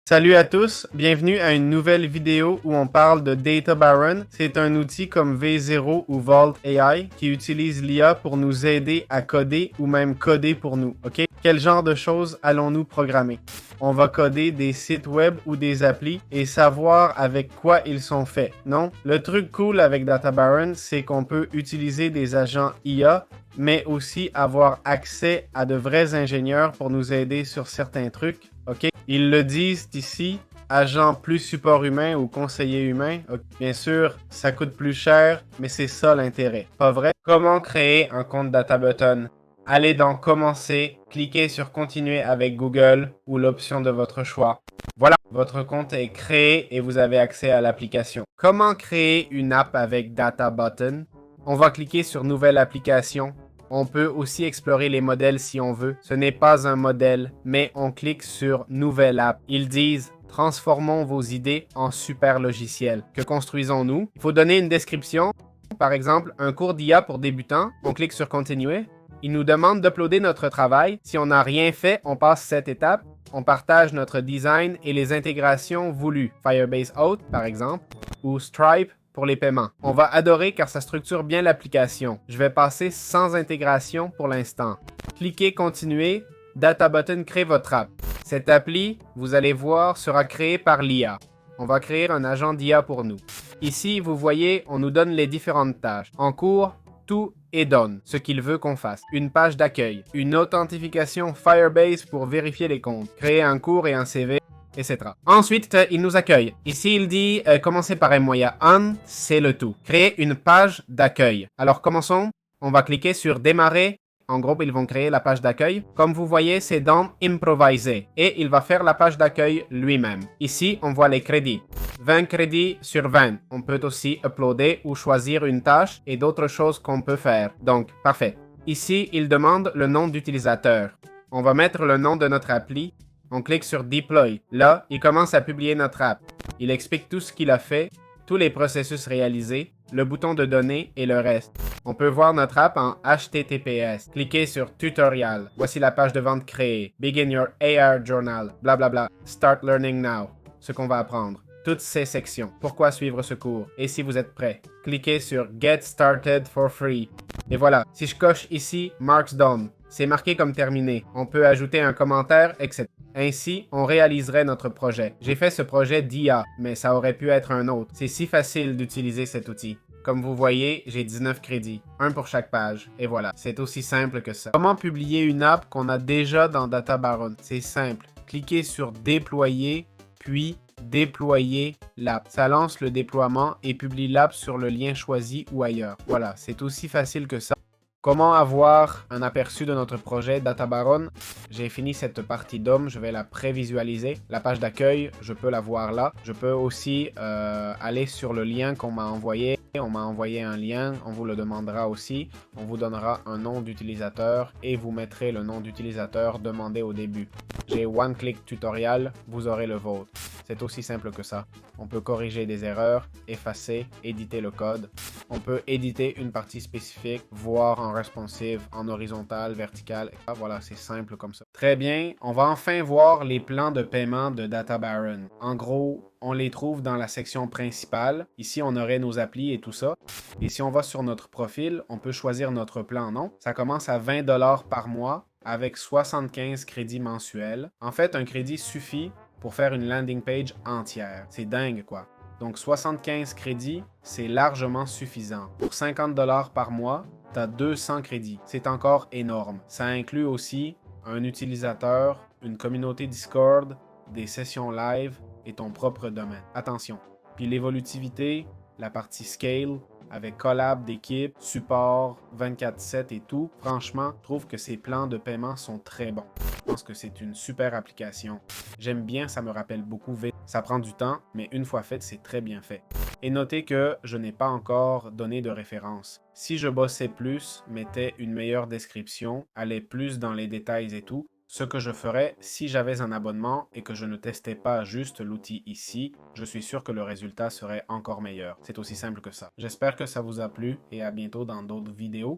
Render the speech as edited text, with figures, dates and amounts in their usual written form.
Salut à tous, bienvenue à une nouvelle vidéo où on parle de Data Baron. C'est un outil comme V0 ou Vault AI qui utilise l'IA pour nous aider à coder ou même coder pour nous, ok? Quel genre de choses allons-nous programmer? On va coder des sites web ou des applis et savoir avec quoi ils sont faits, non? Le truc cool avec Data Baron, c'est qu'on peut utiliser des agents IA mais aussi avoir accès à de vrais ingénieurs pour nous aider sur certains trucs, ok? Ils le disent ici, agent plus support humain ou conseiller humain. Okay. Bien sûr, ça coûte plus cher, mais c'est ça l'intérêt, pas vrai? Comment créer un compte DataButton? Allez dans Commencer, cliquez sur Continuer avec Google ou l'option de votre choix. Voilà, votre compte est créé et vous avez accès à l'application. Comment créer une app avec DataButton? On va cliquer sur Nouvelle application. On peut aussi explorer les modèles si on veut. Ce n'est pas un modèle, mais on clique sur Nouvelle app. Ils disent transformons vos idées en super logiciel. Que construisons-nous? Il faut donner une description. Par exemple, un cours d'IA pour débutants. On clique sur Continuer. Il nous demande d'uploader notre travail. Si on n'a rien fait, on passe cette étape. On partage notre design et les intégrations voulues. Firebase Auth, par exemple, ou Stripe pour les paiements. On va adorer car ça structure bien l'application. Je vais passer sans intégration pour l'instant. Cliquez Continuer. DataButton crée votre app. Cette appli, vous allez voir, sera créée par l'IA. On va créer un agent d'IA pour nous. Ici, vous voyez, on nous donne les différentes tâches. En cours, tout est done, ce qu'il veut qu'on fasse. Une page d'accueil, une authentification Firebase pour vérifier les comptes, créer un cours et un CV, etc. Ensuite, il nous accueille. Ici, il dit commencer par un moyen on, c'est le tout. Créer une page d'accueil. Alors, commençons. On va cliquer sur Démarrer. En gros, ils vont créer la page d'accueil. Comme vous voyez, c'est dans Improviser. Et il va faire la page d'accueil lui-même. Ici, on voit les crédits. 20 crédits sur 20. On peut aussi uploader ou choisir une tâche et d'autres choses qu'on peut faire. Donc, parfait. Ici, il demande le nom d'utilisateur. On va mettre le nom de notre appli. On clique sur Deploy. Là, il commence à publier notre app. Il explique tout ce qu'il a fait, tous les processus réalisés, le bouton de données et le reste. On peut voir notre app en HTTPS. Cliquez sur Tutorial. Voici la page de vente créée. Begin your AR journal. Blablabla. Start learning now. Ce qu'on va apprendre. Toutes ces sections. Pourquoi suivre ce cours? Et si vous êtes prêt, cliquez sur Get started for free. Et voilà. Si je coche ici Marks done, c'est marqué comme terminé. On peut ajouter un commentaire, etc. Ainsi, on réaliserait notre projet. J'ai fait ce projet d'IA, mais ça aurait pu être un autre. C'est si facile d'utiliser cet outil. Comme vous voyez, j'ai 19 crédits, un pour chaque page, et voilà, c'est aussi simple que ça. Comment publier une app qu'on a déjà dans Data Baron? C'est simple, cliquez sur Déployer, puis Déployer l'app. Ça lance le déploiement et publie l'app sur le lien choisi ou ailleurs. Voilà, c'est aussi facile que ça. Comment avoir un aperçu de notre projet Data Baron? J'ai fini cette partie DOM, je vais la prévisualiser. La page d'accueil, je peux la voir là. Je peux aussi aller sur le lien qu'on m'a envoyé. On m'a envoyé un lien, on vous le demandera aussi. On vous donnera un nom d'utilisateur et vous mettrez le nom d'utilisateur demandé au début. J'ai One Click Tutorial, vous aurez le vôtre. C'est aussi simple que ça. On peut corriger des erreurs, effacer, éditer le code. On peut éditer une partie spécifique, voir en responsive, en horizontal, vertical. Voilà, c'est simple comme ça. Très bien, on va enfin voir les plans de paiement de Data Baron. En gros, on les trouve dans la section principale. Ici, on aurait nos applis et tout ça. Et si on va sur notre profil, on peut choisir notre plan, non? Ça commence à 20 $ par mois avec 75 crédits mensuels. En fait, un crédit suffit pour faire une landing page entière. C'est dingue, quoi. Donc 75 crédits, c'est largement suffisant. Pour 50 $ par mois, tu as 200 crédits. C'est encore énorme. Ça inclut aussi un utilisateur, une communauté Discord, des sessions live et ton propre domaine. Attention. Puis l'évolutivité, la partie scale, avec collab d'équipe, support, 24/7 et tout, franchement, je trouve que ces plans de paiement sont très bons. Je pense que c'est une super application. J'aime bien, ça me rappelle beaucoup V. Ça prend du temps, mais une fois fait, c'est très bien fait. Et notez que je n'ai pas encore donné de référence. Si je bossais plus, mettais une meilleure description, allais plus dans les détails et tout, ce que je ferais si j'avais un abonnement et que je ne testais pas juste l'outil ici, je suis sûr que le résultat serait encore meilleur. C'est aussi simple que ça. J'espère que ça vous a plu et à bientôt dans d'autres vidéos.